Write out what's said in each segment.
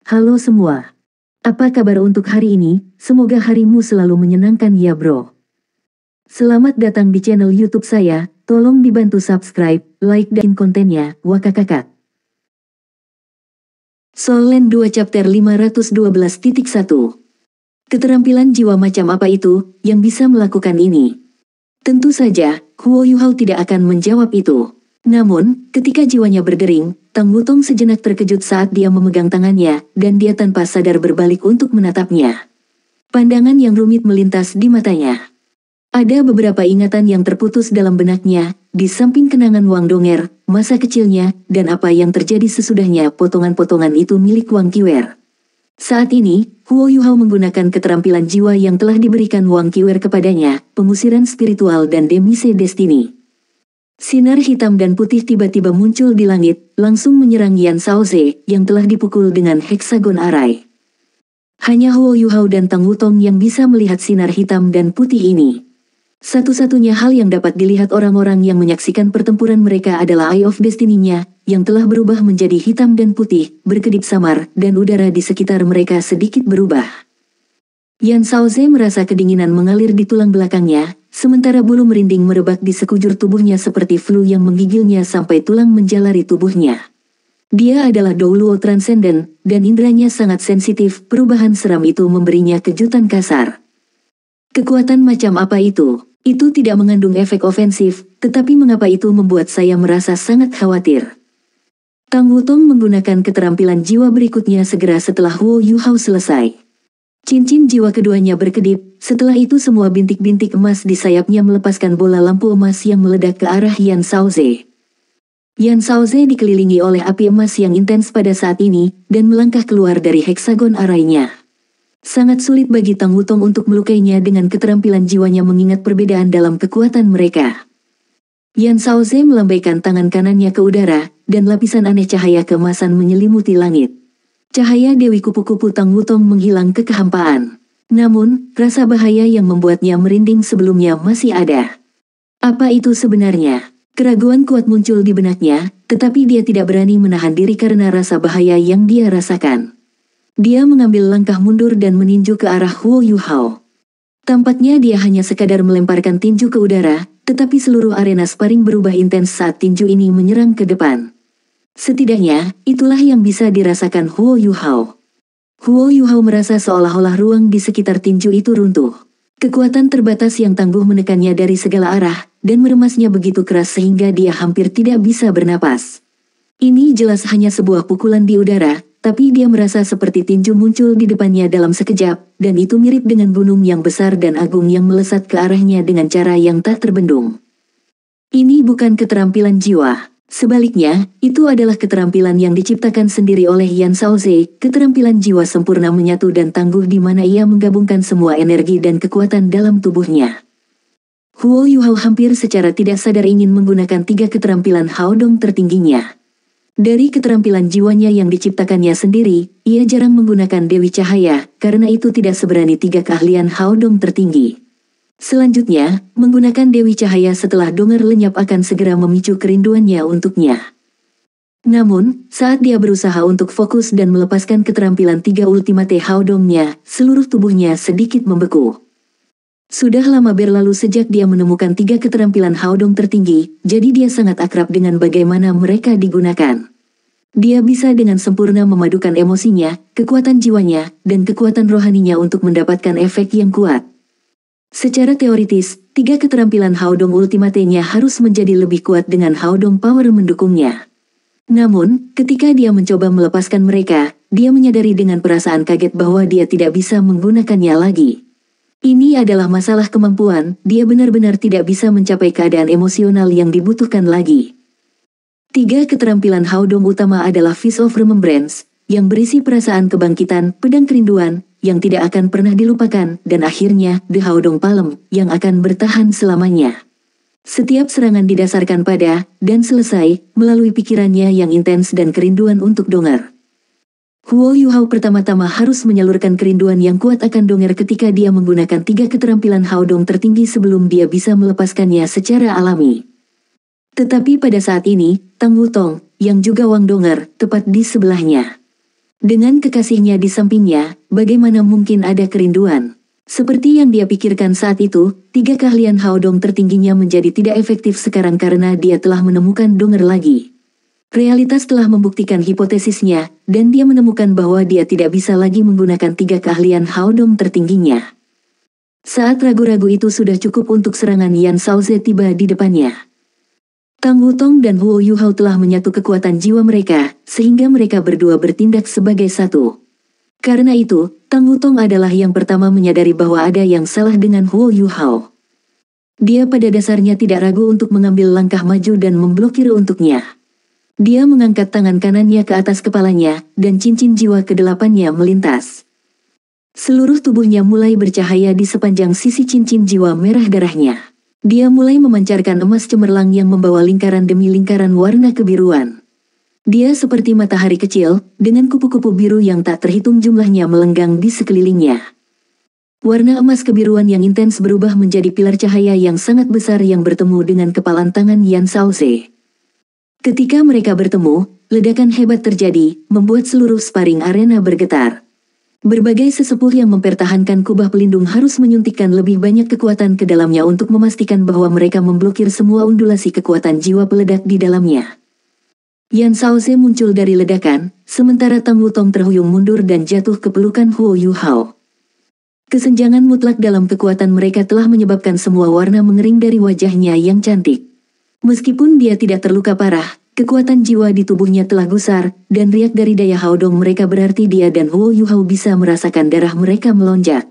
Halo semua. Apa kabar untuk hari ini? Semoga harimu selalu menyenangkan ya bro. Selamat datang di channel YouTube saya. Tolong dibantu subscribe, like dan kontennya. Wakakakak. Soul Land 2 Chapter 512.1. Keterampilan jiwa macam apa itu yang bisa melakukan ini? Tentu saja, Huo Yuhao tidak akan menjawab itu. Namun, ketika jiwanya berdering, Tang Wutong sejenak terkejut saat dia memegang tangannya, dan dia tanpa sadar berbalik untuk menatapnya. Pandangan yang rumit melintas di matanya. Ada beberapa ingatan yang terputus dalam benaknya, di samping kenangan Wang Donger, masa kecilnya, dan apa yang terjadi sesudahnya potongan-potongan itu milik Wang Qiwer. Saat ini, Huo Yuhao menggunakan keterampilan jiwa yang telah diberikan Wang Qiwer kepadanya, pengusiran spiritual dan demise destiny. Sinar hitam dan putih tiba-tiba muncul di langit, langsung menyerang Yan Shaoze, yang telah dipukul dengan heksagon arai. Hanya Huo Yuhao dan Tang Wutong yang bisa melihat sinar hitam dan putih ini. Satu-satunya hal yang dapat dilihat orang-orang yang menyaksikan pertempuran mereka adalah Eye of Destiny-nya, yang telah berubah menjadi hitam dan putih, berkedip samar, dan udara di sekitar mereka sedikit berubah. Yan Shaoze merasa kedinginan mengalir di tulang belakangnya, sementara bulu merinding merebak di sekujur tubuhnya seperti flu yang menggigilnya sampai tulang menjalari tubuhnya. Dia adalah Douluo Transcendent, dan indranya sangat sensitif. Perubahan seram itu memberinya kejutan kasar. Kekuatan macam apa itu? Itu tidak mengandung efek ofensif, tetapi mengapa itu membuat saya merasa sangat khawatir? Tang Wutong menggunakan keterampilan jiwa berikutnya segera setelah Huo Yuhao selesai. Cincin jiwa keduanya berkedip, setelah itu semua bintik-bintik emas di sayapnya melepaskan bola lampu emas yang meledak ke arah Yan Shaoze. Yan Shaoze dikelilingi oleh api emas yang intens pada saat ini, dan melangkah keluar dari heksagon arainya. Sangat sulit bagi Tang Wutong untuk melukainya dengan keterampilan jiwanya mengingat perbedaan dalam kekuatan mereka. Yan Shaoze melambaikan tangan kanannya ke udara, dan lapisan aneh cahaya keemasan menyelimuti langit. Cahaya Dewi Kupu-Kupu Tang Wutong menghilang ke kehampaan. Namun, rasa bahaya yang membuatnya merinding sebelumnya masih ada. Apa itu sebenarnya? Keraguan kuat muncul di benaknya, tetapi dia tidak berani menahan diri karena rasa bahaya yang dia rasakan. Dia mengambil langkah mundur dan meninju ke arah Huo Yuhao. Tampaknya dia hanya sekadar melemparkan tinju ke udara, tetapi seluruh arena sparring berubah intens saat tinju ini menyerang ke depan. Setidaknya, itulah yang bisa dirasakan Huo Yuhao. Huo Yuhao merasa seolah-olah ruang di sekitar tinju itu runtuh. Kekuatan terbatas yang tangguh menekannya dari segala arah, dan meremasnya begitu keras sehingga dia hampir tidak bisa bernapas. Ini jelas hanya sebuah pukulan di udara, tapi dia merasa seperti tinju muncul di depannya dalam sekejap, dan itu mirip dengan gunung yang besar dan agung yang melesat ke arahnya dengan cara yang tak terbendung. Ini bukan keterampilan jiwa. Sebaliknya, itu adalah keterampilan yang diciptakan sendiri oleh Yan Shaoze, keterampilan jiwa sempurna menyatu dan tangguh di mana ia menggabungkan semua energi dan kekuatan dalam tubuhnya. Huo Yuhao hampir secara tidak sadar ingin menggunakan 3 keterampilan Hao Dong tertingginya. Dari keterampilan jiwanya yang diciptakannya sendiri, ia jarang menggunakan Dewi Cahaya, karena itu tidak seberani 3 keahlian Hao Dong tertinggi. Selanjutnya, menggunakan Dewi Cahaya setelah Donger lenyap akan segera memicu kerinduannya untuknya. Namun, saat dia berusaha untuk fokus dan melepaskan keterampilan 3 ultimate Hao Dong-nya, seluruh tubuhnya sedikit membeku. Sudah lama berlalu sejak dia menemukan 3 keterampilan Hao Dong tertinggi, jadi dia sangat akrab dengan bagaimana mereka digunakan. Dia bisa dengan sempurna memadukan emosinya, kekuatan jiwanya, dan kekuatan rohaninya untuk mendapatkan efek yang kuat. Secara teoritis, 3 keterampilan Hao Dong ultimate-nya harus menjadi lebih kuat dengan Hao Dong power mendukungnya. Namun, ketika dia mencoba melepaskan mereka, dia menyadari dengan perasaan kaget bahwa dia tidak bisa menggunakannya lagi. Ini adalah masalah kemampuan, dia benar-benar tidak bisa mencapai keadaan emosional yang dibutuhkan lagi. 3 keterampilan Hao Dong utama adalah Fist of Remembrance, yang berisi perasaan kebangkitan, pedang kerinduan, yang tidak akan pernah dilupakan, dan akhirnya, The Hao Dong Palm, yang akan bertahan selamanya. Setiap serangan didasarkan pada, dan selesai, melalui pikirannya yang intens dan kerinduan untuk Donger. Huo Yuhao pertama-tama harus menyalurkan kerinduan yang kuat akan Donger ketika dia menggunakan 3 keterampilan Hao Dong tertinggi sebelum dia bisa melepaskannya secara alami. Tetapi pada saat ini, Tang Wutong, yang juga Wang Donger, tepat di sebelahnya. Dengan kekasihnya di sampingnya, bagaimana mungkin ada kerinduan? Seperti yang dia pikirkan saat itu, 3 keahlian Haodong tertingginya menjadi tidak efektif sekarang karena dia telah menemukan Donger lagi. Realitas telah membuktikan hipotesisnya, dan dia menemukan bahwa dia tidak bisa lagi menggunakan 3 keahlian Haodong tertingginya. Saat ragu-ragu itu sudah cukup untuk serangan Yan Shaoze tiba di depannya. Tang Wutong dan Huo Yuhao telah menyatu kekuatan jiwa mereka, sehingga mereka berdua bertindak sebagai satu. Karena itu, Tang Wutong adalah yang pertama menyadari bahwa ada yang salah dengan Huo Yuhao. Dia pada dasarnya tidak ragu untuk mengambil langkah maju dan memblokir untuknya. Dia mengangkat tangan kanannya ke atas kepalanya, dan cincin jiwa ke-8-nya melintas. Seluruh tubuhnya mulai bercahaya di sepanjang sisi cincin jiwa merah darahnya. Dia mulai memancarkan emas cemerlang yang membawa lingkaran demi lingkaran warna kebiruan. Dia seperti matahari kecil, dengan kupu-kupu biru yang tak terhitung jumlahnya melenggang di sekelilingnya. Warna emas kebiruan yang intens berubah menjadi pilar cahaya yang sangat besar yang bertemu dengan kepalan tangan Yan Shaoze. Ketika mereka bertemu, ledakan hebat terjadi, membuat seluruh sparring arena bergetar. Berbagai sesepuh yang mempertahankan kubah pelindung harus menyuntikkan lebih banyak kekuatan ke dalamnya untuk memastikan bahwa mereka memblokir semua undulasi kekuatan jiwa peledak di dalamnya. Yan Shaoze muncul dari ledakan, sementara Tang Wutong terhuyung mundur dan jatuh ke pelukan Huo Yuhao. Kesenjangan mutlak dalam kekuatan mereka telah menyebabkan semua warna mengering dari wajahnya yang cantik. Meskipun dia tidak terluka parah, kekuatan jiwa di tubuhnya telah gusar, dan riak dari daya Haodong mereka berarti dia dan Huo Yuhao bisa merasakan darah mereka melonjak.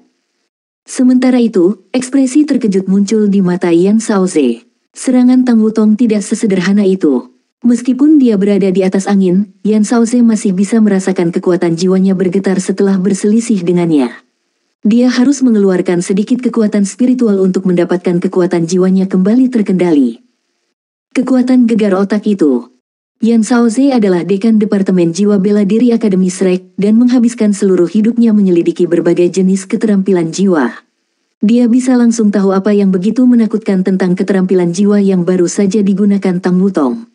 Sementara itu, ekspresi terkejut muncul di mata Yan Shaoze. Serangan Tang Wutong tidak sesederhana itu. Meskipun dia berada di atas angin, Yan Shaoze masih bisa merasakan kekuatan jiwanya bergetar setelah berselisih dengannya. Dia harus mengeluarkan sedikit kekuatan spiritual untuk mendapatkan kekuatan jiwanya kembali terkendali. Kekuatan gegar otak itu. Yan Shaoze adalah dekan Departemen Jiwa Bela Diri Akademi Shrek dan menghabiskan seluruh hidupnya menyelidiki berbagai jenis keterampilan jiwa. Dia bisa langsung tahu apa yang begitu menakutkan tentang keterampilan jiwa yang baru saja digunakan Tang Wutong.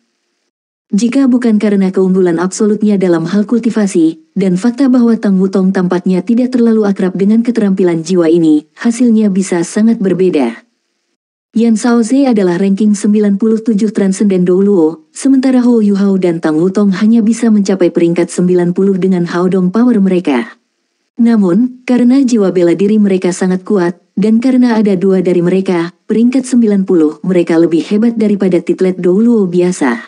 Jika bukan karena keunggulan absolutnya dalam hal kultivasi, dan fakta bahwa Tang Wutong tampaknya tidak terlalu akrab dengan keterampilan jiwa ini, hasilnya bisa sangat berbeda. Yan Shaoze adalah ranking 97 Transcendent Douluo, sementara Huo Yuhao dan Tang Wutong hanya bisa mencapai peringkat 90 dengan Haodong power mereka. Namun, karena jiwa bela diri mereka sangat kuat, dan karena ada 2 dari mereka, peringkat 90 mereka lebih hebat daripada titlet Douluo biasa.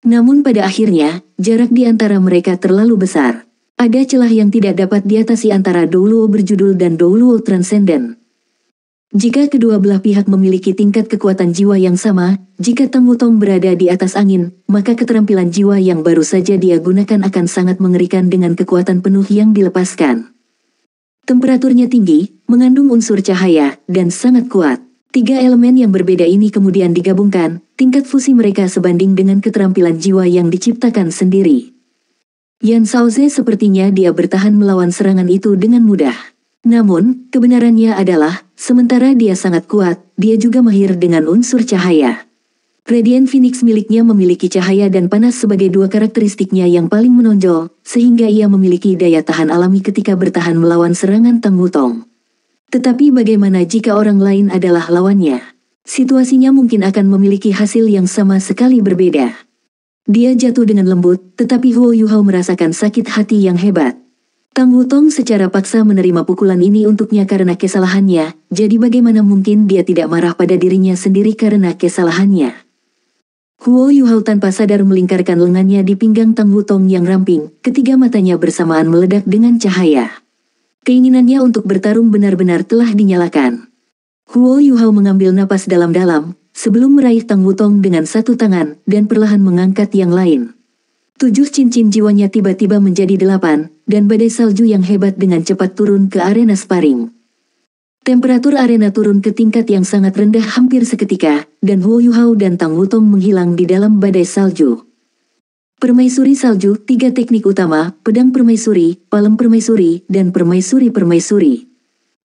Namun pada akhirnya, jarak di antara mereka terlalu besar. Ada celah yang tidak dapat diatasi antara Douluo berjudul dan Douluo Transcendent. Jika kedua belah pihak memiliki tingkat kekuatan jiwa yang sama, jika Tang Wutong berada di atas angin, maka keterampilan jiwa yang baru saja dia gunakan akan sangat mengerikan dengan kekuatan penuh yang dilepaskan. Temperaturnya tinggi, mengandung unsur cahaya, dan sangat kuat. 3 elemen yang berbeda ini kemudian digabungkan, tingkat fusi mereka sebanding dengan keterampilan jiwa yang diciptakan sendiri. Yan Shaoze sepertinya dia bertahan melawan serangan itu dengan mudah. Namun, kebenarannya adalah, sementara dia sangat kuat, dia juga mahir dengan unsur cahaya. Radiant Phoenix miliknya memiliki cahaya dan panas sebagai 2 karakteristiknya yang paling menonjol, sehingga ia memiliki daya tahan alami ketika bertahan melawan serangan Tang Wutong. Tetapi bagaimana jika orang lain adalah lawannya? Situasinya mungkin akan memiliki hasil yang sama sekali berbeda. Dia jatuh dengan lembut, tetapi Huo Yuhao merasakan sakit hati yang hebat. Tang Wutong secara paksa menerima pukulan ini untuknya karena kesalahannya, jadi bagaimana mungkin dia tidak marah pada dirinya sendiri karena kesalahannya. Huo Yuhao tanpa sadar melingkarkan lengannya di pinggang Tang Wutong yang ramping, ketiga matanya bersamaan meledak dengan cahaya. Keinginannya untuk bertarung benar-benar telah dinyalakan. Huo Yuhao mengambil napas dalam-dalam, sebelum meraih Tang Wutong dengan satu tangan, dan perlahan mengangkat yang lain. 7 cincin jiwanya tiba-tiba menjadi 8, dan badai salju yang hebat dengan cepat turun ke arena sparring. Temperatur arena turun ke tingkat yang sangat rendah hampir seketika, dan Huo Yuhao dan Tang Wutong menghilang di dalam badai salju. Permaisuri salju, 3 teknik utama, pedang permaisuri, palem permaisuri, dan permaisuri-permaisuri.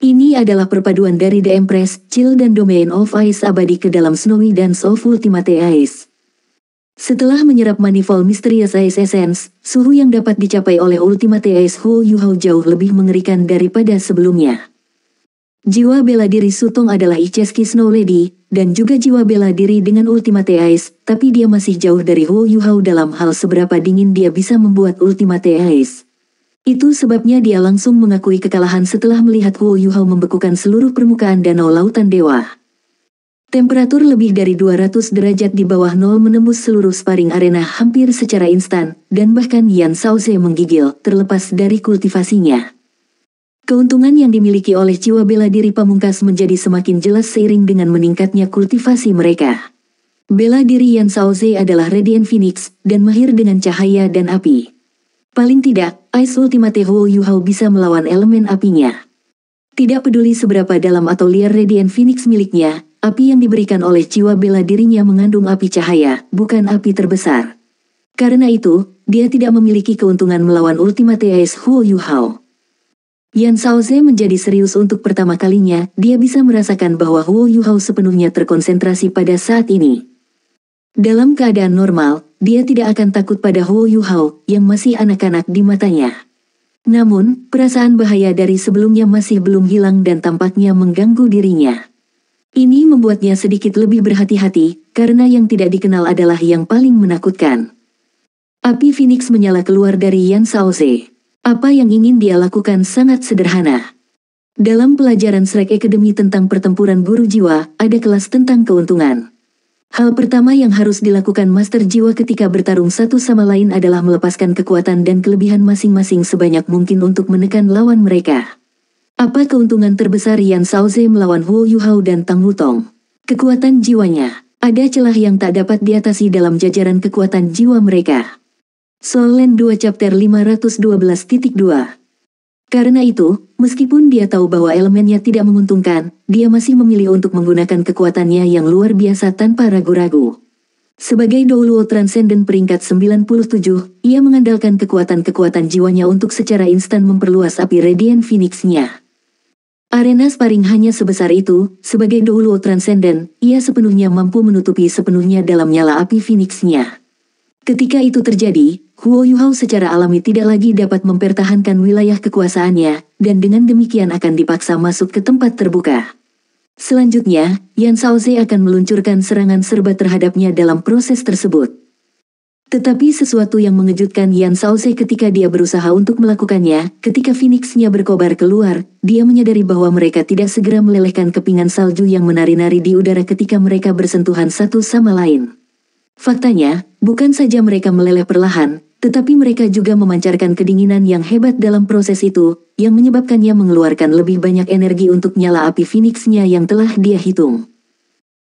Ini adalah perpaduan dari The Empress, Chill dan Domain of Ice abadi ke dalam Snowy Dance of Ultimate Ice. Setelah menyerap Manifold Mysterious Ice Essence, suhu yang dapat dicapai oleh Ultimate Ice Huo Yuhao jauh lebih mengerikan daripada sebelumnya. Jiwa bela diri Sutong adalah Icheski Snow Lady, dan juga jiwa bela diri dengan Ultimate Ice, tapi dia masih jauh dari Huo Yuhao dalam hal seberapa dingin dia bisa membuat Ultimate Ice. Itu sebabnya dia langsung mengakui kekalahan setelah melihat Huo Yuhao membekukan seluruh permukaan danau lautan dewa. Temperatur lebih dari 200 derajat di bawah nol menembus seluruh sparring arena hampir secara instan, dan bahkan Yan Shaoze menggigil, terlepas dari kultivasinya. Keuntungan yang dimiliki oleh jiwa bela diri pamungkas menjadi semakin jelas seiring dengan meningkatnya kultivasi mereka. Bela diri Yan Shaoze adalah Radiant Phoenix, dan mahir dengan cahaya dan api. Paling tidak, Ice Ultimate Huo Yuhao bisa melawan elemen apinya. Tidak peduli seberapa dalam atau liar Radiant Phoenix miliknya, api yang diberikan oleh jiwa bela dirinya mengandung api cahaya, bukan api terbesar. Karena itu, dia tidak memiliki keuntungan melawan Ultimate Ice Huo Yuhao. Yan Shaoze menjadi serius untuk pertama kalinya, dia bisa merasakan bahwa Huo Yuhao sepenuhnya terkonsentrasi pada saat ini. Dalam keadaan normal, dia tidak akan takut pada Huo Yuhao, yang masih anak-anak di matanya. Namun, perasaan bahaya dari sebelumnya masih belum hilang dan tampaknya mengganggu dirinya. Ini membuatnya sedikit lebih berhati-hati, karena yang tidak dikenal adalah yang paling menakutkan. Api Phoenix menyala keluar dari Yan Shaoze. Apa yang ingin dia lakukan sangat sederhana. Dalam pelajaran Shrek Academy tentang pertempuran guru jiwa, ada kelas tentang keuntungan. Hal pertama yang harus dilakukan Master Jiwa ketika bertarung satu sama lain adalah melepaskan kekuatan dan kelebihan masing-masing sebanyak mungkin untuk menekan lawan mereka. Apa keuntungan terbesar Yan Shaoze melawan Huo Yuhao dan Tang Wutong? Kekuatan jiwanya. Ada celah yang tak dapat diatasi dalam jajaran kekuatan jiwa mereka. Soul Land 2 Chapter 512.2. Karena itu, meskipun dia tahu bahwa elemennya tidak menguntungkan, dia masih memilih untuk menggunakan kekuatannya yang luar biasa tanpa ragu-ragu. Sebagai Douluo Transcendent peringkat 97, ia mengandalkan kekuatan-kekuatan jiwanya untuk secara instan memperluas api Radiant Phoenix-nya. Arena sparring hanya sebesar itu, sebagai Douluo Transcendent, ia sepenuhnya mampu menutupi sepenuhnya dalam nyala api Phoenix-nya. Ketika itu terjadi, Huo Yuhao secara alami tidak lagi dapat mempertahankan wilayah kekuasaannya, dan dengan demikian akan dipaksa masuk ke tempat terbuka. Selanjutnya, Yan Shaoze akan meluncurkan serangan serba terhadapnya dalam proses tersebut. Tetapi sesuatu yang mengejutkan Yan Shaoze ketika dia berusaha untuk melakukannya, ketika Phoenix-nya berkobar keluar, dia menyadari bahwa mereka tidak segera melelehkan kepingan salju yang menari-nari di udara ketika mereka bersentuhan satu sama lain. Faktanya, bukan saja mereka meleleh perlahan, tetapi mereka juga memancarkan kedinginan yang hebat dalam proses itu, yang menyebabkannya mengeluarkan lebih banyak energi untuk nyala api Phoenix-nya yang telah dia hitung.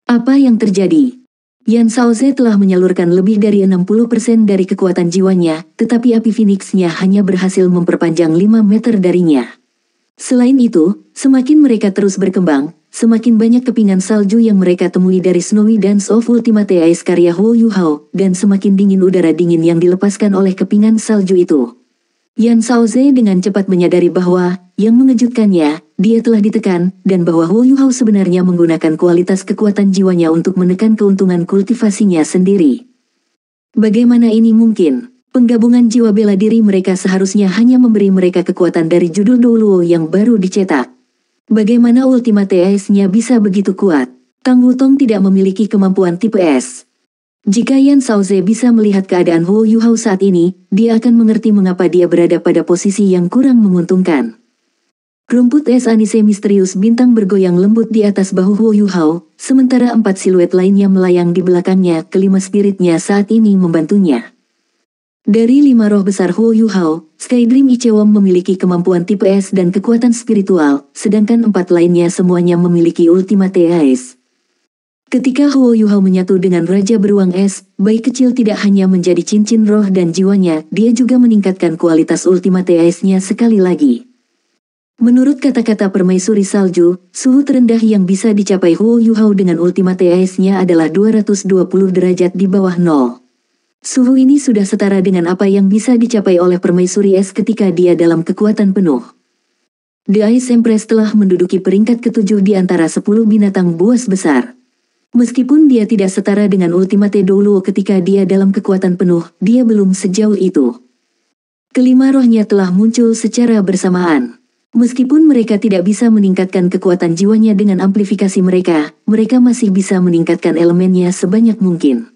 Apa yang terjadi? Yan Shaoze telah menyalurkan lebih dari 60% dari kekuatan jiwanya, tetapi api Phoenix-nya hanya berhasil memperpanjang 5 meter darinya. Selain itu, semakin mereka terus berkembang, semakin banyak kepingan salju yang mereka temui dari Snowy Dance of Ultimate Ice karya Huo Yuhao, dan semakin dingin udara dingin yang dilepaskan oleh kepingan salju itu. Yan Shaoze dengan cepat menyadari bahwa, yang mengejutkannya, dia telah ditekan, dan bahwa Huo Yuhao sebenarnya menggunakan kualitas kekuatan jiwanya untuk menekan keuntungan kultivasinya sendiri. Bagaimana ini mungkin? Penggabungan jiwa bela diri mereka seharusnya hanya memberi mereka kekuatan dari judul Douluo yang baru dicetak. Bagaimana Ultimate Ice-nya bisa begitu kuat? Tang Wutong tidak memiliki kemampuan tipe S. Jika Yan Shaoze bisa melihat keadaan Huo Yuhao saat ini, dia akan mengerti mengapa dia berada pada posisi yang kurang menguntungkan. Rumput es anise misterius bintang bergoyang lembut di atas bahu Huo Yuhao, sementara 4 siluet lainnya melayang di belakangnya. Kelima spiritnya saat ini membantunya. Dari 5 roh besar Huo Yuhao, Skydream Ichewon memiliki kemampuan tipe S dan kekuatan spiritual, sedangkan 4 lainnya semuanya memiliki Ultimate Ice. Ketika Huo Yuhao menyatu dengan Raja Beruang Es, bayi kecil tidak hanya menjadi cincin roh dan jiwanya, dia juga meningkatkan kualitas Ultimate Ice-nya sekali lagi. Menurut kata-kata permaisuri salju, suhu terendah yang bisa dicapai Huo Yuhao dengan Ultimate Ice-nya adalah 220 derajat di bawah nol. Suhu ini sudah setara dengan apa yang bisa dicapai oleh permaisuri es ketika dia dalam kekuatan penuh. The Ice Empress telah menduduki peringkat ke-7 di antara 10 binatang buas besar. Meskipun dia tidak setara dengan Ultimate Douluo ketika dia dalam kekuatan penuh, dia belum sejauh itu. Kelima rohnya telah muncul secara bersamaan. Meskipun mereka tidak bisa meningkatkan kekuatan jiwanya dengan amplifikasi mereka, mereka masih bisa meningkatkan elemennya sebanyak mungkin.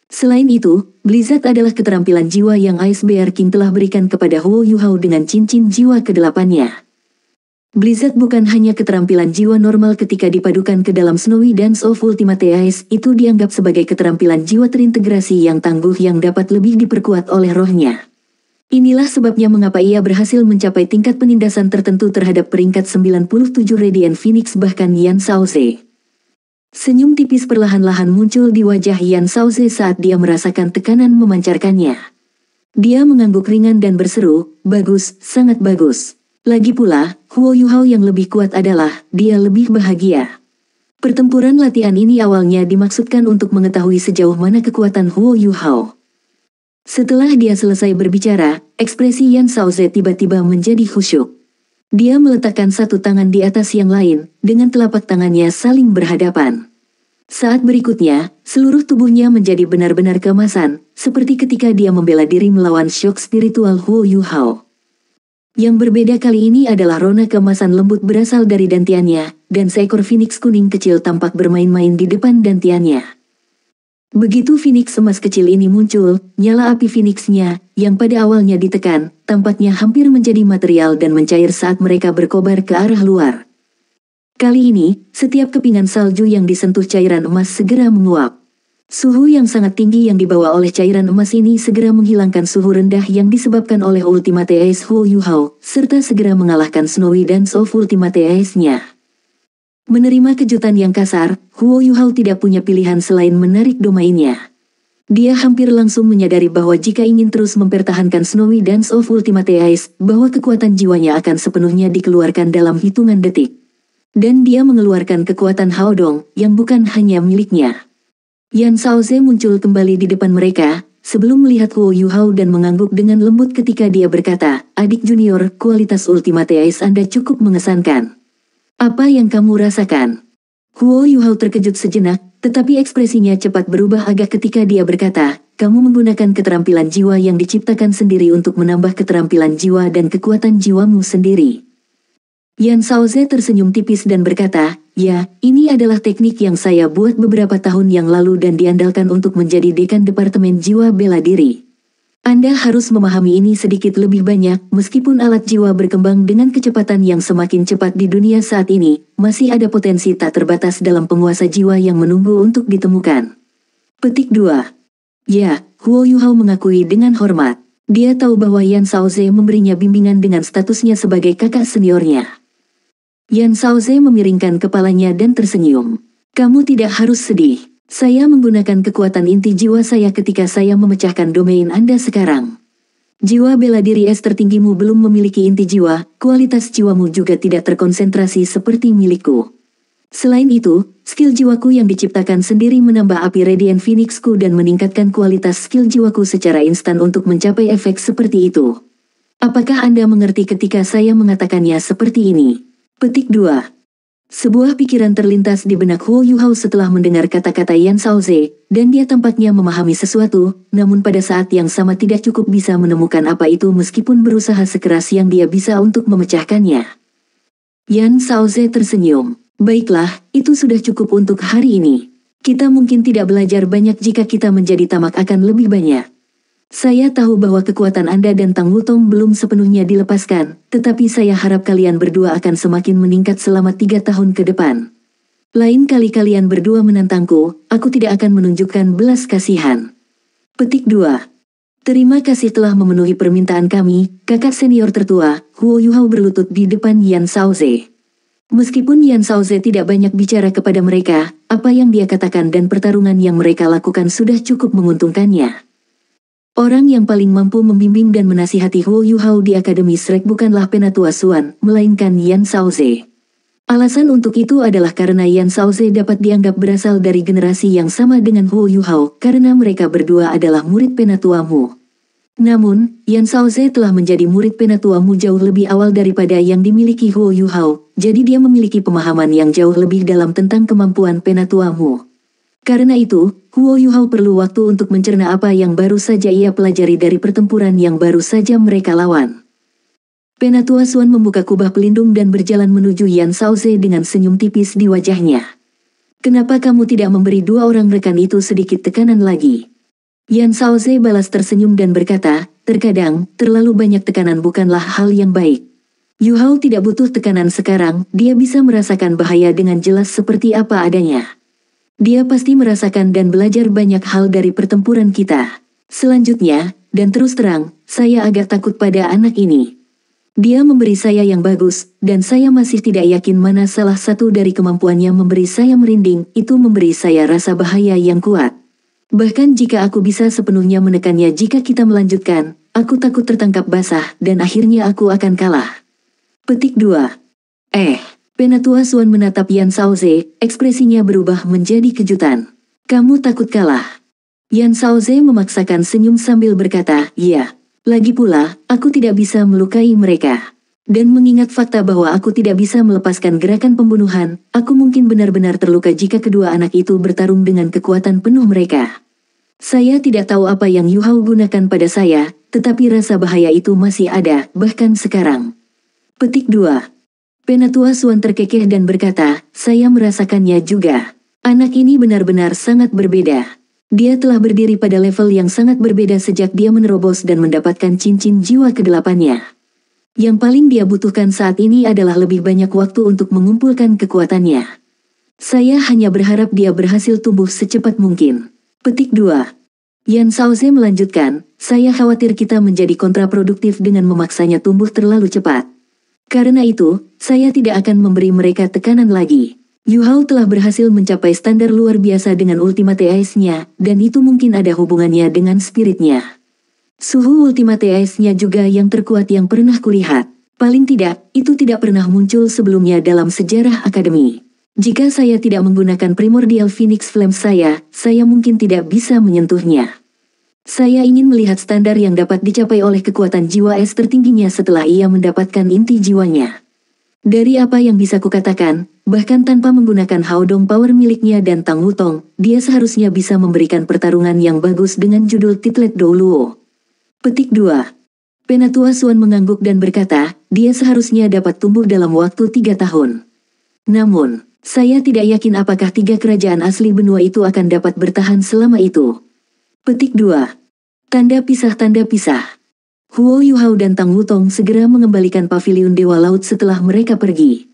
Selain itu, Blizzard adalah keterampilan jiwa yang Ice Bear King telah berikan kepada Huo Yuhao dengan cincin jiwa ke-8-nya. Blizzard bukan hanya keterampilan jiwa normal ketika dipadukan ke dalam Snowy Dance of Ultimate Ice, itu dianggap sebagai keterampilan jiwa terintegrasi yang tangguh yang dapat lebih diperkuat oleh rohnya. Inilah sebabnya mengapa ia berhasil mencapai tingkat penindasan tertentu terhadap peringkat 97 Radiant Phoenix bahkan Yan Shaoze. Senyum tipis perlahan-lahan muncul di wajah Yan Shaoze saat dia merasakan tekanan memancarkannya. Dia mengangguk ringan dan berseru, "Bagus, sangat bagus." Lagi pula, Huo Yuhao yang lebih kuat adalah, dia lebih bahagia. Pertempuran latihan ini awalnya dimaksudkan untuk mengetahui sejauh mana kekuatan Huo Yuhao. Setelah dia selesai berbicara, ekspresi Yan Shaoze tiba-tiba menjadi khusyuk. Dia meletakkan satu tangan di atas yang lain, dengan telapak tangannya saling berhadapan. Saat berikutnya, seluruh tubuhnya menjadi benar-benar keemasan, seperti ketika dia membela diri melawan syok spiritual Huo Yuhao. Yang berbeda kali ini adalah rona keemasan lembut berasal dari dantiannya, dan seekor phoenix kuning kecil tampak bermain-main di depan dantiannya. Begitu phoenix emas kecil ini muncul, nyala api phoenixnya, yang pada awalnya ditekan, tampaknya hampir menjadi material dan mencair saat mereka berkobar ke arah luar. Kali ini, setiap kepingan salju yang disentuh cairan emas segera menguap. Suhu yang sangat tinggi yang dibawa oleh cairan emas ini segera menghilangkan suhu rendah yang disebabkan oleh Ultimate Ice Huo Yuhao, serta segera mengalahkan Snowy Dance of Ultimate Ice-nya. Menerima kejutan yang kasar, Huo Yuhao tidak punya pilihan selain menarik domainnya. Dia hampir langsung menyadari bahwa jika ingin terus mempertahankan Snowy Dance of Ultimate Ice, bahwa kekuatan jiwanya akan sepenuhnya dikeluarkan dalam hitungan detik. Dan dia mengeluarkan kekuatan Haodong, yang bukan hanya miliknya. Yan Shaoze muncul kembali di depan mereka, sebelum melihat Huo Yuhao dan mengangguk dengan lembut ketika dia berkata, "Adik junior, kualitas Ultimate Ice Anda cukup mengesankan. Apa yang kamu rasakan?" Huo Yuhao terkejut sejenak, tetapi ekspresinya cepat berubah agak ketika dia berkata, "Kamu menggunakan keterampilan jiwa yang diciptakan sendiri untuk menambah keterampilan jiwa dan kekuatan jiwamu sendiri." Yan Shaoze tersenyum tipis dan berkata, "Ya, ini adalah teknik yang saya buat beberapa tahun yang lalu dan diandalkan untuk menjadi dekan Departemen Jiwa Bela Diri. Anda harus memahami ini sedikit lebih banyak, meskipun alat jiwa berkembang dengan kecepatan yang semakin cepat di dunia saat ini, masih ada potensi tak terbatas dalam penguasa jiwa yang menunggu untuk ditemukan." Petik 2. Ya, Huo Yuhao mengakui dengan hormat. Dia tahu bahwa Yan Shaoze memberinya bimbingan dengan statusnya sebagai kakak seniornya. Yan Shaoze memiringkan kepalanya dan tersenyum. "Kamu tidak harus sedih. Saya menggunakan kekuatan inti jiwa saya ketika saya memecahkan domain Anda sekarang. Jiwa bela diri es tertinggimu belum memiliki inti jiwa, kualitas jiwamu juga tidak terkonsentrasi seperti milikku. Selain itu, skill jiwaku yang diciptakan sendiri menambah api Radiant Phoenixku dan meningkatkan kualitas skill jiwaku secara instan untuk mencapai efek seperti itu. Apakah Anda mengerti ketika saya mengatakannya seperti ini?" Petik 2. Sebuah pikiran terlintas di benak Huo Yuhao setelah mendengar kata-kata Yan Shaoze, dan dia tampaknya memahami sesuatu, namun pada saat yang sama tidak cukup bisa menemukan apa itu meskipun berusaha sekeras yang dia bisa untuk memecahkannya. Yan Shaoze tersenyum. "Baiklah, itu sudah cukup untuk hari ini. Kita mungkin tidak belajar banyak jika kita menjadi tamak akan lebih banyak. Saya tahu bahwa kekuatan Anda dan Tang Wutong belum sepenuhnya dilepaskan, tetapi saya harap kalian berdua akan semakin meningkat selama 3 tahun ke depan. Lain kali kalian berdua menantangku, aku tidak akan menunjukkan belas kasihan." Petik 2. "Terima kasih telah memenuhi permintaan kami, kakak senior tertua." Huo Yuhao berlutut di depan Yan Shaoze. Meskipun Yan Shaoze tidak banyak bicara kepada mereka, apa yang dia katakan dan pertarungan yang mereka lakukan sudah cukup menguntungkannya. Orang yang paling mampu membimbing dan menasihati Huo Yuhao di Akademi Shrek bukanlah Penatua Xuan, melainkan Yan Shaoze. Alasan untuk itu adalah karena Yan Shaoze dapat dianggap berasal dari generasi yang sama dengan Huo Yuhao, karena mereka berdua adalah murid Penatua Mu. Namun, Yan Shaoze telah menjadi murid Penatua Mu jauh lebih awal daripada yang dimiliki Huo Yuhao, jadi dia memiliki pemahaman yang jauh lebih dalam tentang kemampuan Penatua Mu. Karena itu, Huo Yuhao perlu waktu untuk mencerna apa yang baru saja ia pelajari dari pertempuran yang baru saja mereka lawan. Penatua Xuan membuka kubah pelindung dan berjalan menuju Yan Shaoze dengan senyum tipis di wajahnya. Kenapa kamu tidak memberi dua orang rekan itu sedikit tekanan lagi? Yan Shaoze balas tersenyum dan berkata, terkadang, terlalu banyak tekanan bukanlah hal yang baik. Yu Hao tidak butuh tekanan sekarang, dia bisa merasakan bahaya dengan jelas seperti apa adanya. Dia pasti merasakan dan belajar banyak hal dari pertempuran kita. Selanjutnya, dan terus terang, saya agak takut pada anak ini. Dia memberi saya yang bagus, dan saya masih tidak yakin mana salah satu dari kemampuannya memberi saya merinding, itu memberi saya rasa bahaya yang kuat. Bahkan jika aku bisa sepenuhnya menekannya jika kita melanjutkan, aku takut tertangkap basah dan akhirnya aku akan kalah. Petik 2. Penatua Xuan menatap Yan Shaoze, ekspresinya berubah menjadi kejutan. Kamu takut kalah? Yan Shaoze memaksakan senyum sambil berkata, iya. Lagi pula, aku tidak bisa melukai mereka. Dan mengingat fakta bahwa aku tidak bisa melepaskan gerakan pembunuhan, aku mungkin benar-benar terluka jika kedua anak itu bertarung dengan kekuatan penuh mereka. Saya tidak tahu apa yang Yu Hao gunakan pada saya, tetapi rasa bahaya itu masih ada, bahkan sekarang. Petik 2. Penatua Xuan terkekeh dan berkata, saya merasakannya juga. Anak ini benar-benar sangat berbeda. Dia telah berdiri pada level yang sangat berbeda sejak dia menerobos dan mendapatkan cincin jiwa ke-8-nya. Yang paling dia butuhkan saat ini adalah lebih banyak waktu untuk mengumpulkan kekuatannya. Saya hanya berharap dia berhasil tumbuh secepat mungkin. Petik 2. Yan Shaoze melanjutkan, saya khawatir kita menjadi kontraproduktif dengan memaksanya tumbuh terlalu cepat. Karena itu, saya tidak akan memberi mereka tekanan lagi. Yu Hao telah berhasil mencapai standar luar biasa dengan Ultimate Ace-nya, dan itu mungkin ada hubungannya dengan spiritnya. Suhu Ultimate Ace-nya juga yang terkuat yang pernah kulihat. Paling tidak, itu tidak pernah muncul sebelumnya dalam sejarah akademi. Jika saya tidak menggunakan Primordial Phoenix Flame saya mungkin tidak bisa menyentuhnya. Saya ingin melihat standar yang dapat dicapai oleh kekuatan jiwa es tertingginya setelah ia mendapatkan inti jiwanya. Dari apa yang bisa kukatakan, bahkan tanpa menggunakan Haodong Power miliknya dan Tang Wutong, dia seharusnya bisa memberikan pertarungan yang bagus dengan judul Titlet Douluo. Petik 2. Penatua Xuan mengangguk dan berkata, dia seharusnya dapat tumbuh dalam waktu 3 tahun. Namun, saya tidak yakin apakah 3 kerajaan asli benua itu akan dapat bertahan selama itu. Petik 2. Tanda pisah. Huo Yuhao dan Tang Wutong segera mengembalikan paviliun Dewa Laut setelah mereka pergi.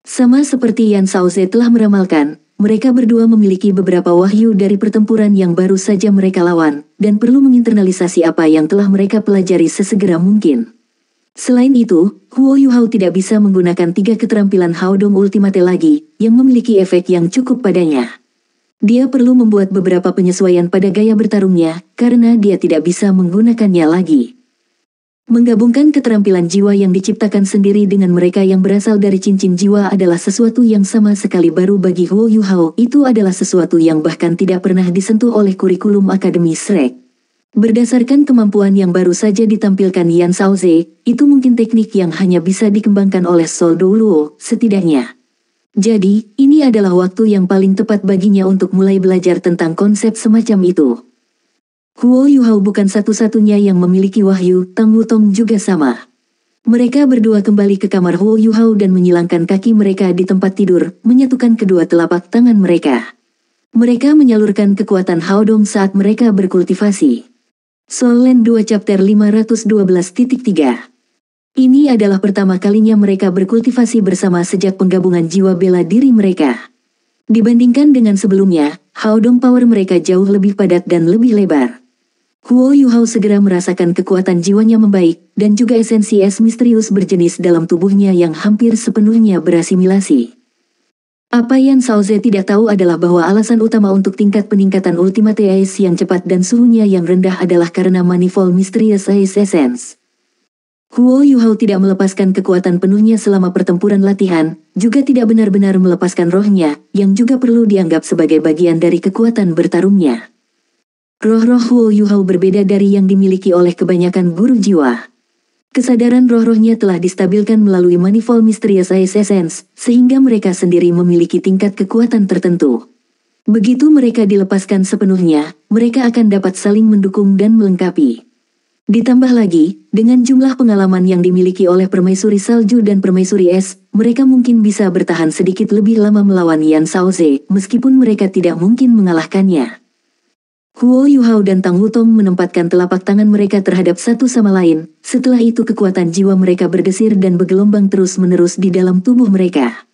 Sama seperti Yan Shaoze telah meramalkan, mereka berdua memiliki beberapa wahyu dari pertempuran yang baru saja mereka lawan, dan perlu menginternalisasi apa yang telah mereka pelajari sesegera mungkin. Selain itu, Huo Yuhao tidak bisa menggunakan 3 keterampilan Haodong Ultimate lagi, yang memiliki efek yang cukup padanya. Dia perlu membuat beberapa penyesuaian pada gaya bertarungnya, karena dia tidak bisa menggunakannya lagi. Menggabungkan keterampilan jiwa yang diciptakan sendiri dengan mereka yang berasal dari cincin jiwa adalah sesuatu yang sama sekali baru bagi Huo Yuhao. Itu adalah sesuatu yang bahkan tidak pernah disentuh oleh kurikulum Akademi Shrek. Berdasarkan kemampuan yang baru saja ditampilkan Yan Shaoze, itu mungkin teknik yang hanya bisa dikembangkan oleh Sol Douluo, setidaknya. Jadi, ini adalah waktu yang paling tepat baginya untuk mulai belajar tentang konsep semacam itu. Huo Yuhao bukan satu-satunya yang memiliki wahyu, Tang Wutong juga sama. Mereka berdua kembali ke kamar Huo Yuhao dan menyilangkan kaki mereka di tempat tidur, menyatukan kedua telapak tangan mereka. Mereka menyalurkan kekuatan Haodong saat mereka berkultivasi. Soul Land 2 Chapter 512.3. Ini adalah pertama kalinya mereka berkultivasi bersama sejak penggabungan jiwa bela diri mereka. Dibandingkan dengan sebelumnya, Haodong Power mereka jauh lebih padat dan lebih lebar. Huo Yuhao segera merasakan kekuatan jiwanya membaik, dan juga esensi es misterius berjenis dalam tubuhnya yang hampir sepenuhnya berasimilasi. Apa Yan Shaoze tidak tahu adalah bahwa alasan utama untuk tingkat peningkatan Ultimate Ace yang cepat dan suhunya yang rendah adalah karena Manifold Mysterious Ace Essence. Huo Yuhao tidak melepaskan kekuatan penuhnya selama pertempuran latihan, juga tidak benar-benar melepaskan rohnya, yang juga perlu dianggap sebagai bagian dari kekuatan bertarungnya. Roh-roh Huo Yuhao berbeda dari yang dimiliki oleh kebanyakan guru jiwa. Kesadaran roh-rohnya telah distabilkan melalui Manifold Mysterious Ace Essence, sehingga mereka sendiri memiliki tingkat kekuatan tertentu. Begitu mereka dilepaskan sepenuhnya, mereka akan dapat saling mendukung dan melengkapi. Ditambah lagi, dengan jumlah pengalaman yang dimiliki oleh permaisuri salju dan permaisuri es, mereka mungkin bisa bertahan sedikit lebih lama melawan Yan Shaoze, meskipun mereka tidak mungkin mengalahkannya. Huo Yuhao dan Tang Wutong menempatkan telapak tangan mereka terhadap satu sama lain, setelah itu kekuatan jiwa mereka bergesir dan bergelombang terus-menerus di dalam tubuh mereka.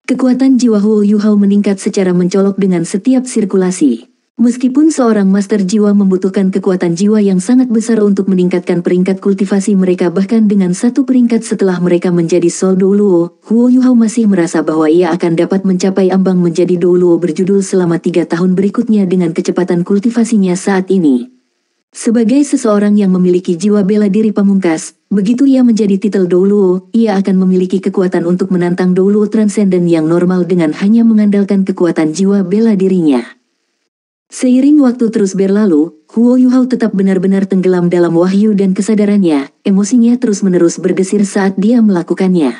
Kekuatan jiwa Huo Yuhao meningkat secara mencolok dengan setiap sirkulasi. Meskipun seorang master jiwa membutuhkan kekuatan jiwa yang sangat besar untuk meningkatkan peringkat kultivasi mereka bahkan dengan satu peringkat setelah mereka menjadi Soul Douluo, Huo Yuhao masih merasa bahwa ia akan dapat mencapai ambang menjadi Douluo berjudul selama 3 tahun berikutnya dengan kecepatan kultivasinya saat ini. Sebagai seseorang yang memiliki jiwa bela diri pamungkas, begitu ia menjadi titel Douluo, ia akan memiliki kekuatan untuk menantang Douluo transenden yang normal dengan hanya mengandalkan kekuatan jiwa bela dirinya. Seiring waktu terus berlalu, Huo Yuhao tetap benar-benar tenggelam dalam wahyu dan kesadarannya, emosinya terus-menerus bergesir saat dia melakukannya.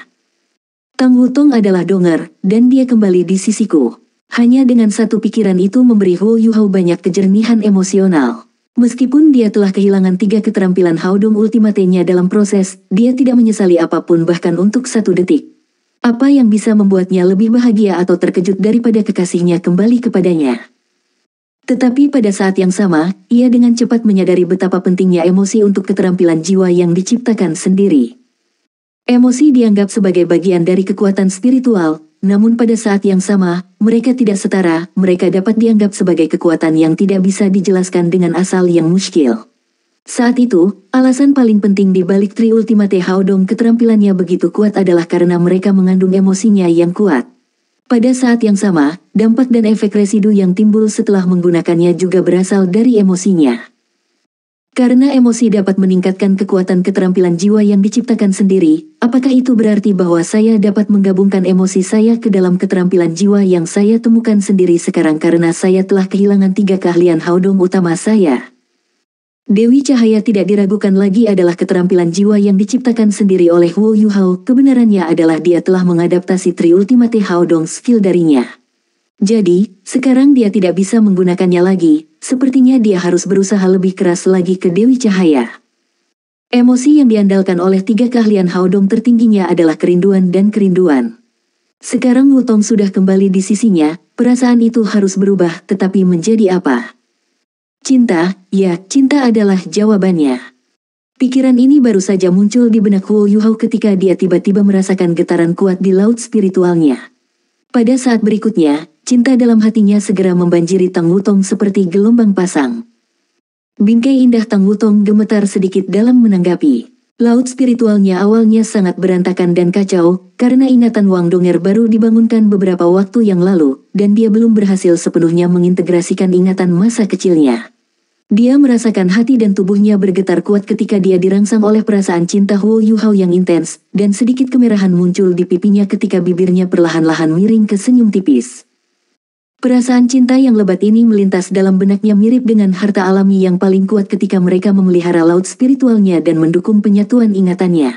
Tang Wutong adalah donger, dan dia kembali di sisiku. Hanya dengan satu pikiran itu memberi Huo Yuhao banyak kejernihan emosional. Meskipun dia telah kehilangan 3 keterampilan Haodong Ultimate-nya dalam proses, dia tidak menyesali apapun bahkan untuk 1 detik. Apa yang bisa membuatnya lebih bahagia atau terkejut daripada kekasihnya kembali kepadanya? Tetapi pada saat yang sama, ia dengan cepat menyadari betapa pentingnya emosi untuk keterampilan jiwa yang diciptakan sendiri. Emosi dianggap sebagai bagian dari kekuatan spiritual, namun pada saat yang sama, mereka tidak setara, mereka dapat dianggap sebagai kekuatan yang tidak bisa dijelaskan dengan asal yang muskil. Saat itu, alasan paling penting di balik Tri Ultimate Haodong keterampilannya begitu kuat adalah karena mereka mengandung emosinya yang kuat. Pada saat yang sama, dampak dan efek residu yang timbul setelah menggunakannya juga berasal dari emosinya. Karena emosi dapat meningkatkan kekuatan keterampilan jiwa yang diciptakan sendiri, apakah itu berarti bahwa saya dapat menggabungkan emosi saya ke dalam keterampilan jiwa yang saya temukan sendiri sekarang karena saya telah kehilangan 3 keahlian Haodong utama saya? Dewi Cahaya tidak diragukan lagi adalah keterampilan jiwa yang diciptakan sendiri oleh Huo Yuhao. Kebenarannya adalah dia telah mengadaptasi Tri Ultimate Haodong skill darinya. Jadi, sekarang dia tidak bisa menggunakannya lagi, sepertinya dia harus berusaha lebih keras lagi ke Dewi Cahaya. Emosi yang diandalkan oleh 3 keahlian Haodong tertingginya adalah kerinduan dan kerinduan. Sekarang Wutong sudah kembali di sisinya, perasaan itu harus berubah, tetapi menjadi apa? Cinta, ya, cinta adalah jawabannya. Pikiran ini baru saja muncul di benak Huo Yuhao ketika dia tiba-tiba merasakan getaran kuat di laut spiritualnya. Pada saat berikutnya, cinta dalam hatinya segera membanjiri Tang Wutong seperti gelombang pasang. Bingkai indah Tang Wutong gemetar sedikit dalam menanggapi. Laut spiritualnya awalnya sangat berantakan dan kacau, karena ingatan Wang Donger baru dibangunkan beberapa waktu yang lalu, dan dia belum berhasil sepenuhnya mengintegrasikan ingatan masa kecilnya. Dia merasakan hati dan tubuhnya bergetar kuat ketika dia dirangsang oleh perasaan cinta Huo Yuhao yang intens, dan sedikit kemerahan muncul di pipinya ketika bibirnya perlahan-lahan miring ke senyum tipis. Perasaan cinta yang lebat ini melintas dalam benaknya mirip dengan harta alami yang paling kuat ketika mereka memelihara laut spiritualnya dan mendukung penyatuan ingatannya.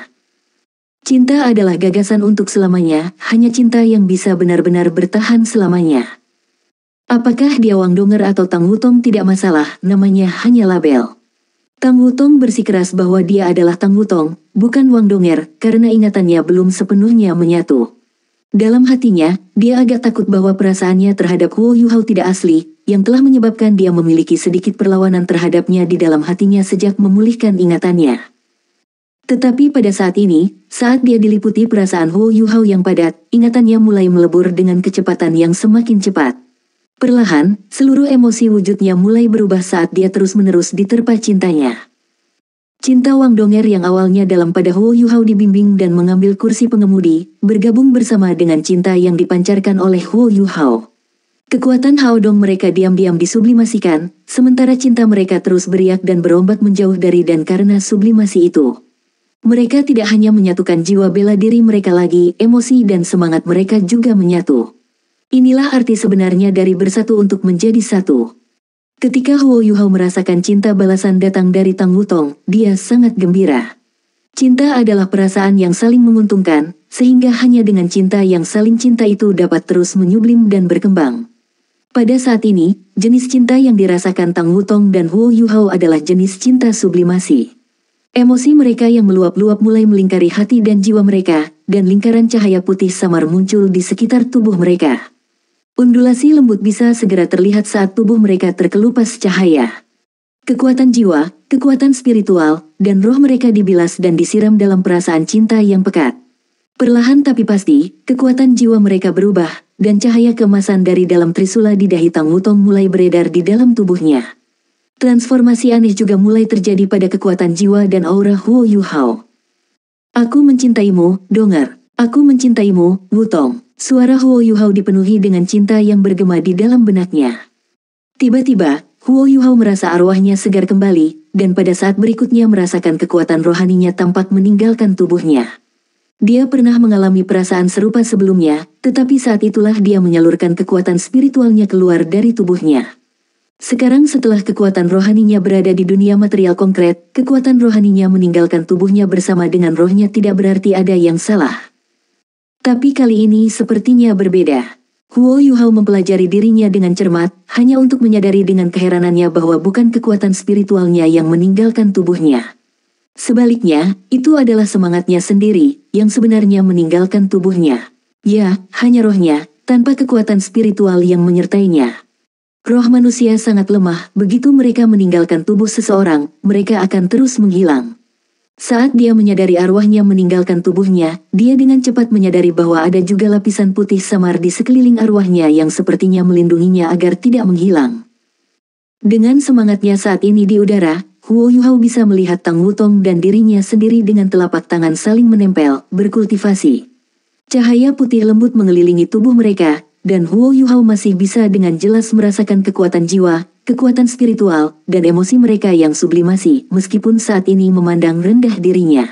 Cinta adalah gagasan untuk selamanya, hanya cinta yang bisa benar-benar bertahan selamanya. Apakah dia Wang Donger atau Tang Wutong tidak masalah, namanya hanya label. Tang Wutong bersikeras bahwa dia adalah Tang Wutong, bukan Wang Donger, karena ingatannya belum sepenuhnya menyatu. Dalam hatinya, dia agak takut bahwa perasaannya terhadap Huo Yuhao tidak asli, yang telah menyebabkan dia memiliki sedikit perlawanan terhadapnya di dalam hatinya sejak memulihkan ingatannya. Tetapi pada saat ini, saat dia diliputi perasaan Huo Yuhao yang padat, ingatannya mulai melebur dengan kecepatan yang semakin cepat. Perlahan, seluruh emosi wujudnya mulai berubah saat dia terus-menerus diterpa cintanya. Cinta Wang Donger yang awalnya dalam pada Huo Yuhao dibimbing dan mengambil kursi pengemudi, bergabung bersama dengan cinta yang dipancarkan oleh Huo Yuhao. Kekuatan Haodong mereka diam-diam disublimasikan, sementara cinta mereka terus beriak dan berombak menjauh dari dan karena sublimasi itu. Mereka tidak hanya menyatukan jiwa bela diri mereka lagi, emosi dan semangat mereka juga menyatu. Inilah arti sebenarnya dari bersatu untuk menjadi satu. Ketika Huo Yuhao merasakan cinta balasan datang dari Tang Wutong, dia sangat gembira. Cinta adalah perasaan yang saling menguntungkan, sehingga hanya dengan cinta yang saling cinta itu dapat terus menyublim dan berkembang. Pada saat ini, jenis cinta yang dirasakan Tang Wutong dan Huo Yuhao adalah jenis cinta sublimasi. Emosi mereka yang meluap-luap mulai melingkari hati dan jiwa mereka, dan lingkaran cahaya putih samar muncul di sekitar tubuh mereka. Undulasi lembut bisa segera terlihat saat tubuh mereka terkelupas cahaya. Kekuatan jiwa, kekuatan spiritual, dan roh mereka dibilas dan disiram dalam perasaan cinta yang pekat. Perlahan tapi pasti, kekuatan jiwa mereka berubah, dan cahaya keemasan dari dalam trisula di dahi Tang Wutong mulai beredar di dalam tubuhnya. Transformasi aneh juga mulai terjadi pada kekuatan jiwa dan aura Huo Yuhao. Aku mencintaimu, Donger. Aku mencintaimu, Wutong. Suara Huo Yuhao dipenuhi dengan cinta yang bergema di dalam benaknya. Tiba-tiba, Huo Yuhao merasa arwahnya segar kembali, dan pada saat berikutnya merasakan kekuatan rohaninya tampak meninggalkan tubuhnya. Dia pernah mengalami perasaan serupa sebelumnya, tetapi saat itulah dia menyalurkan kekuatan spiritualnya keluar dari tubuhnya. Sekarang setelah kekuatan rohaninya berada di dunia material konkret, kekuatan rohaninya meninggalkan tubuhnya bersama dengan rohnya tidak berarti ada yang salah. Tapi kali ini sepertinya berbeda. Huo Yuhao mempelajari dirinya dengan cermat, hanya untuk menyadari dengan keheranannya bahwa bukan kekuatan spiritualnya yang meninggalkan tubuhnya. Sebaliknya, itu adalah semangatnya sendiri, yang sebenarnya meninggalkan tubuhnya. Ya, hanya rohnya, tanpa kekuatan spiritual yang menyertainya. Roh manusia sangat lemah, begitu mereka meninggalkan tubuh seseorang, mereka akan terus menghilang. Saat dia menyadari arwahnya meninggalkan tubuhnya, dia dengan cepat menyadari bahwa ada juga lapisan putih samar di sekeliling arwahnya yang sepertinya melindunginya agar tidak menghilang. Dengan semangatnya saat ini di udara, Huo Yuhao bisa melihat Tang Wutong dan dirinya sendiri dengan telapak tangan saling menempel, berkultivasi. Cahaya putih lembut mengelilingi tubuh mereka, dan Huo Yuhao masih bisa dengan jelas merasakan kekuatan jiwa, kekuatan spiritual, dan emosi mereka yang sublimasi, meskipun saat ini memandang rendah dirinya.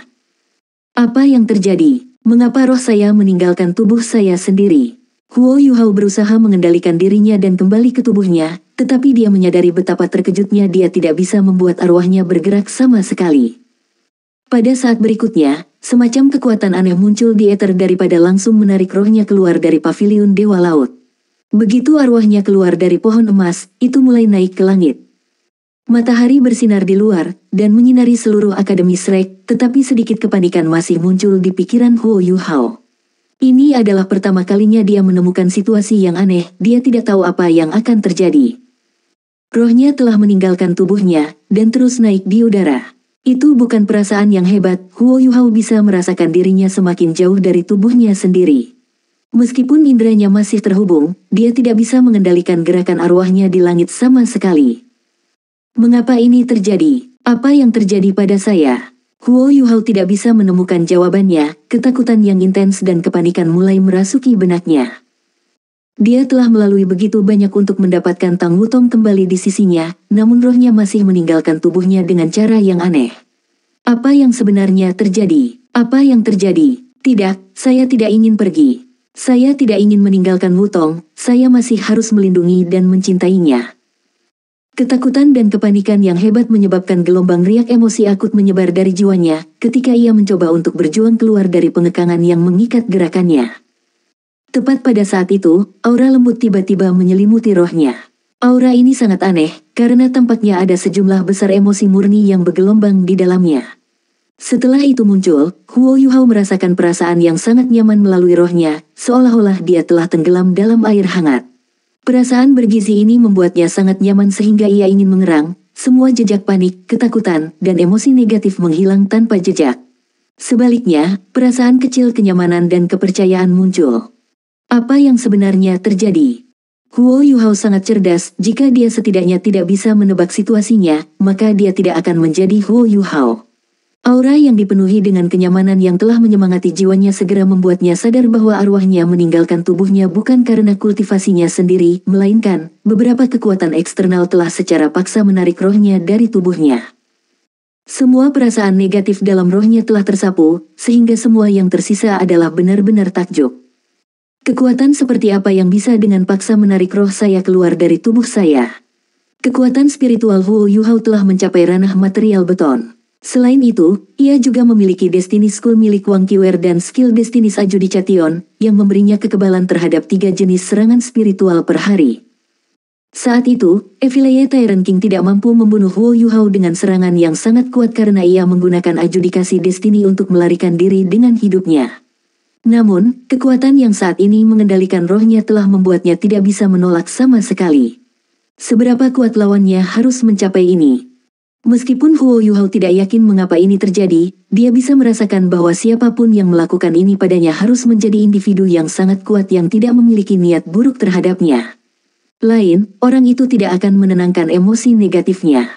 Apa yang terjadi? Mengapa roh saya meninggalkan tubuh saya sendiri? Huo Yuhao berusaha mengendalikan dirinya dan kembali ke tubuhnya, tetapi dia menyadari betapa terkejutnya dia tidak bisa membuat arwahnya bergerak sama sekali. Pada saat berikutnya, semacam kekuatan aneh muncul di ether daripada langsung menarik rohnya keluar dari paviliun Dewa Laut. Begitu arwahnya keluar dari pohon emas, itu mulai naik ke langit. Matahari bersinar di luar, dan menyinari seluruh Akademi Shrek, tetapi sedikit kepanikan masih muncul di pikiran Huo Yuhao. Ini adalah pertama kalinya dia menemukan situasi yang aneh, dia tidak tahu apa yang akan terjadi. Rohnya telah meninggalkan tubuhnya, dan terus naik di udara. Itu bukan perasaan yang hebat, Huo Yuhao bisa merasakan dirinya semakin jauh dari tubuhnya sendiri. Meskipun inderanya masih terhubung, dia tidak bisa mengendalikan gerakan arwahnya di langit sama sekali. Mengapa ini terjadi? Apa yang terjadi pada saya? Huo Yuhao tidak bisa menemukan jawabannya, ketakutan yang intens dan kepanikan mulai merasuki benaknya. Dia telah melalui begitu banyak untuk mendapatkan Tang Wutong kembali di sisinya, namun rohnya masih meninggalkan tubuhnya dengan cara yang aneh. Apa yang sebenarnya terjadi? Apa yang terjadi? Tidak, saya tidak ingin pergi. Saya tidak ingin meninggalkan Wutong, saya masih harus melindungi dan mencintainya. Ketakutan dan kepanikan yang hebat menyebabkan gelombang riak emosi akut menyebar dari jiwanya, ketika ia mencoba untuk berjuang keluar dari pengekangan yang mengikat gerakannya. Tepat pada saat itu, aura lembut tiba-tiba menyelimuti rohnya. Aura ini sangat aneh, karena tampaknya ada sejumlah besar emosi murni yang bergelombang di dalamnya. Setelah itu muncul, Huo Yuhao merasakan perasaan yang sangat nyaman melalui rohnya, seolah-olah dia telah tenggelam dalam air hangat. Perasaan bergizi ini membuatnya sangat nyaman sehingga ia ingin mengerang, semua jejak panik, ketakutan, dan emosi negatif menghilang tanpa jejak. Sebaliknya, perasaan kecil kenyamanan dan kepercayaan muncul. Apa yang sebenarnya terjadi? Huo Yuhao sangat cerdas, jika dia setidaknya tidak bisa menebak situasinya, maka dia tidak akan menjadi Huo Yuhao. Aura yang dipenuhi dengan kenyamanan yang telah menyemangati jiwanya segera membuatnya sadar bahwa arwahnya meninggalkan tubuhnya bukan karena kultivasinya sendiri, melainkan beberapa kekuatan eksternal telah secara paksa menarik rohnya dari tubuhnya. Semua perasaan negatif dalam rohnya telah tersapu, sehingga semua yang tersisa adalah benar-benar takjub. Kekuatan seperti apa yang bisa dengan paksa menarik roh saya keluar dari tubuh saya? Kekuatan spiritual Huo Yuhao telah mencapai ranah material beton. Selain itu, ia juga memiliki Destiny School milik Wang Qiwer dan skill Destiny Saju di Chation, yang memberinya kekebalan terhadap 3 jenis serangan spiritual per hari. Saat itu, Evil Tyrant King tidak mampu membunuh Huo Yuhao dengan serangan yang sangat kuat karena ia menggunakan adjudikasi destiny untuk melarikan diri dengan hidupnya. Namun, kekuatan yang saat ini mengendalikan rohnya telah membuatnya tidak bisa menolak sama sekali. Seberapa kuat lawannya harus mencapai ini? Meskipun Huo Yuhao tidak yakin mengapa ini terjadi, dia bisa merasakan bahwa siapapun yang melakukan ini padanya harus menjadi individu yang sangat kuat yang tidak memiliki niat buruk terhadapnya. Lain, orang itu tidak akan menenangkan emosi negatifnya.